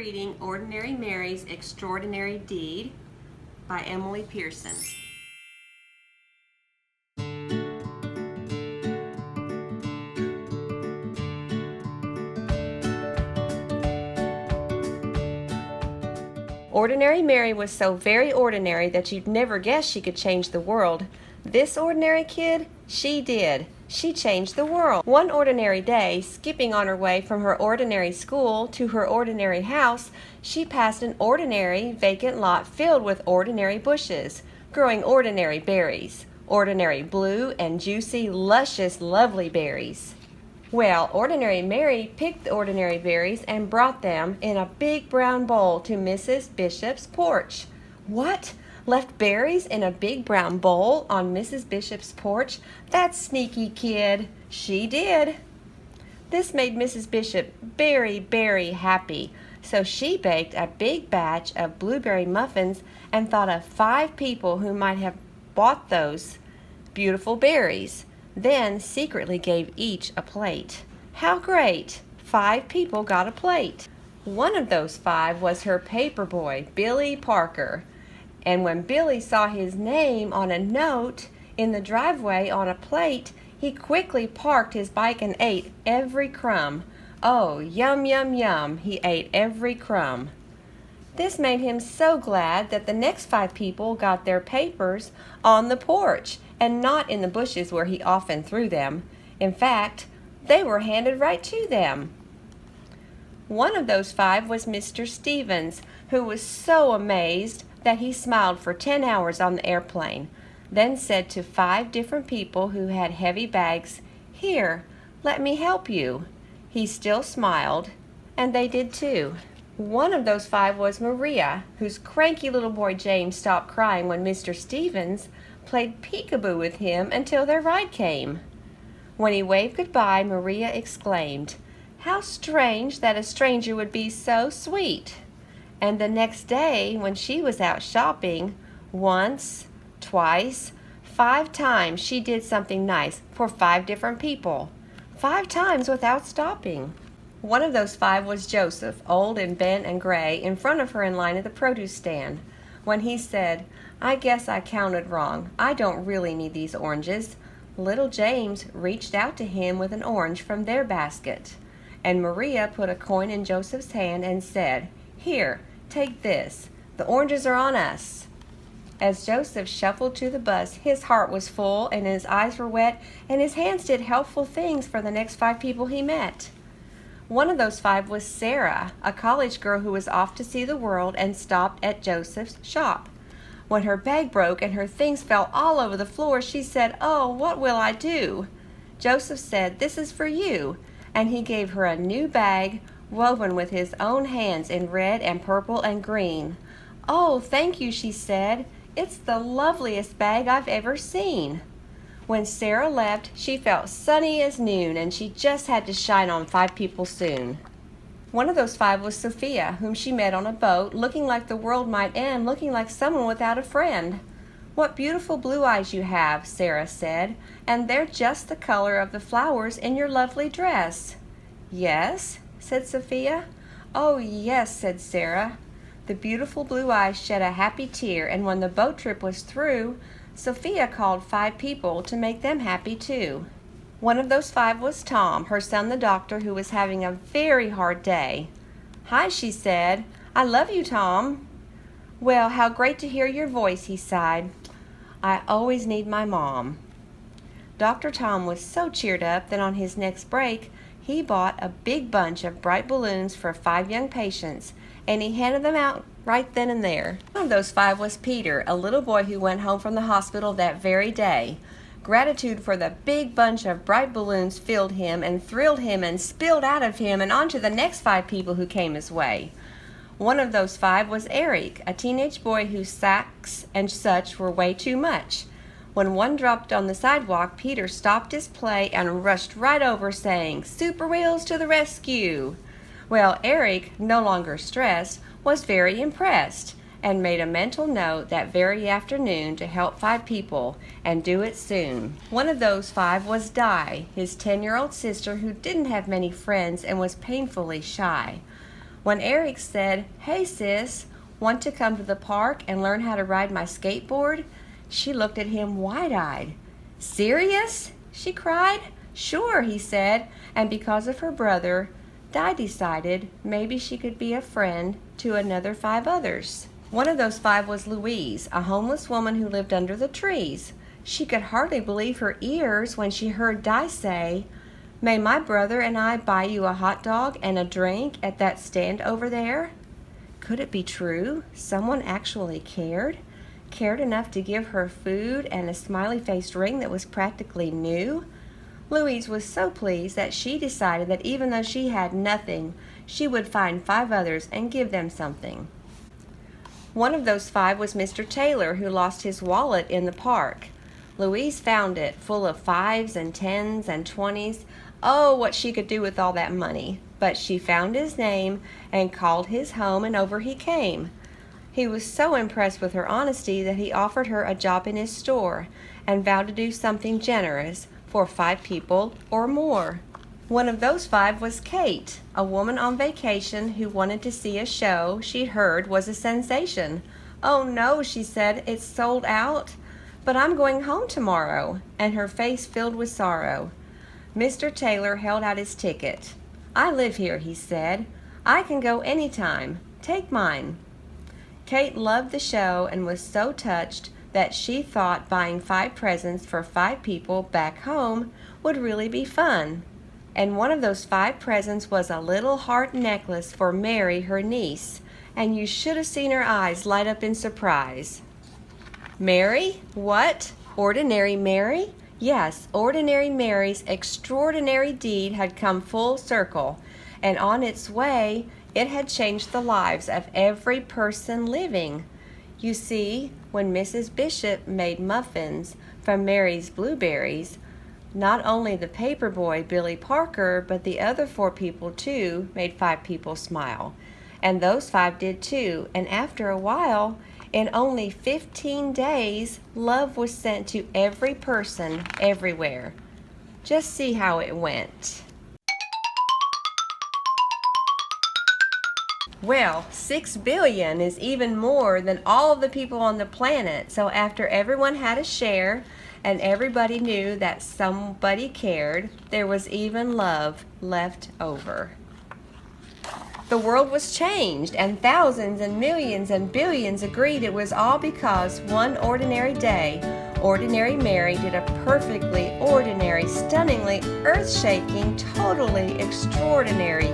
reading Ordinary Mary's Extraordinary Deed by Emily Pearson. Ordinary Mary was so very ordinary that you'd never guess she could change the world. This ordinary kid, she did. She changed the world. One ordinary day, skipping on her way from her ordinary school to her ordinary house, she passed an ordinary vacant lot filled with ordinary bushes, growing ordinary berries, ordinary blue and juicy, luscious, lovely berries. Well, Ordinary Mary picked the ordinary berries and brought them in a big brown bowl to Mrs. Bishop's porch. What? Left berries in a big brown bowl on Mrs. Bishop's porch? That sneaky kid. She did. This made Mrs. Bishop very, very happy, so she baked a big batch of blueberry muffins and thought of 5 people who might have bought those beautiful berries. Then secretly gave each a plate. How great! 5 people got a plate. One of those 5 was her paper boy, Billy Parker. And when Billy saw his name on a note in the driveway on a plate, he quickly parked his bike and ate every crumb. Oh, yum, yum, yum, he ate every crumb. This made him so glad that the next 5 people got their papers on the porch and not in the bushes where he often threw them. In fact, they were handed right to them. One of those 5 was Mr. Stevens, who was so amazed that he smiled for 10 hours on the airplane, then said to 5 different people who had heavy bags, "Here, let me help you." He still smiled, and they did too. One of those 5 was Maria, whose cranky little boy James stopped crying when Mr. Stevens played peekaboo with him until their ride came. When he waved goodbye, Maria exclaimed, "How strange that a stranger would be so sweet." And the next day, when she was out shopping, once, twice, 5 times she did something nice for 5 different people. 5 times without stopping. One of those 5 was Joseph, old and bent and gray, in front of her in line at the produce stand. When he said, "I guess I counted wrong. I don't really need these oranges," little James reached out to him with an orange from their basket. And Maria put a coin in Joseph's hand and said, "Here, take this. The oranges are on us." As Joseph shuffled to the bus, his heart was full and his eyes were wet, and his hands did helpful things for the next 5 people he met. One of those 5 was Sarah, a college girl who was off to see the world and stopped at Joseph's shop. When her bag broke and her things fell all over the floor, she said, "Oh, what will I do?" Joseph said, "This is for you," and he gave her a new bag woven with his own hands in red and purple and green. "Oh, thank you," she said. "It's the loveliest bag I've ever seen." When Sarah left, she felt sunny as noon, and she just had to shine on 5 people soon. One of those 5 was Sophia, whom she met on a boat, looking like the world might end, looking like someone without a friend. "What beautiful blue eyes you have," Sarah said, "and they're just the color of the flowers in your lovely dress." "Yes?" said Sophia. "Oh, yes," said Sarah. The beautiful blue eyes shed a happy tear, and when the boat trip was through, Sophia called 5 people to make them happy too. One of those 5 was Tom, her son the doctor, who was having a very hard day. "Hi," she said. "I love you, Tom." "Well, how great to hear your voice," he sighed. "I always need my mom." Dr. Tom was so cheered up that on his next break, he bought a big bunch of bright balloons for 5 young patients, and he handed them out right then and there. One of those 5 was Peter, a little boy who went home from the hospital that very day. Gratitude for the big bunch of bright balloons filled him and thrilled him and spilled out of him and on to the next 5 people who came his way. One of those 5 was Eric, a teenage boy whose sacks and such were way too much. When one dropped on the sidewalk, Peter stopped his play and rushed right over, saying, "Super Wheels to the rescue!" Well, Eric, no longer stressed, was very impressed and made a mental note that very afternoon to help 5 people and do it soon. One of those 5 was Di, his 10-year-old sister who didn't have many friends and was painfully shy. When Eric said, "Hey sis, want to come to the park and learn how to ride my skateboard?" she looked at him wide-eyed. "Serious?" she cried. "Sure," he said, and because of her brother, Di decided maybe she could be a friend to another 5 others. One of those 5 was Louise, a homeless woman who lived under the trees. She could hardly believe her ears when she heard Di say, "May my brother and I buy you a hot dog and a drink at that stand over there?" Could it be true? Someone actually cared? Cared enough to give her food and a smiley-faced ring that was practically new? Louise was so pleased that she decided that even though she had nothing, she would find 5 others and give them something. One of those 5 was Mr. Taylor, who lost his wallet in the park. Louise found it, full of 5s and 10s and 20s. Oh, what she could do with all that money. But she found his name and called his home, and over he came. He was so impressed with her honesty that he offered her a job in his store and vowed to do something generous for 5 people or more. One of those 5 was Kate, a woman on vacation who wanted to see a show she heard was a sensation. "Oh no," she said, "it's sold out. But I'm going home tomorrow," and her face filled with sorrow. Mr. Taylor held out his ticket. "I live here," he said. "I can go any time. Take mine." Kate loved the show and was so touched that she thought buying 5 presents for 5 people back home would really be fun. And one of those 5 presents was a little heart necklace for Mary, her niece, and you should have seen her eyes light up in surprise. Mary? What? Ordinary Mary? Yes, Ordinary Mary's extraordinary deed had come full circle, and on its way it had changed the lives of every person living. You see, when Mrs. Bishop made muffins from Mary's blueberries, not only the paper boy, Billy Parker, but the other 4 people too made 5 people smile. And those 5 did too, and after a while, in only 15 days, love was sent to every person everywhere. Just see how it went. Well, 6 billion is even more than all of the people on the planet. So after everyone had a share and everybody knew that somebody cared, there was even love left over. The world was changed, and thousands and millions and billions agreed it was all because one ordinary day, Ordinary Mary did a perfectly ordinary, stunningly earth-shaking, totally extraordinary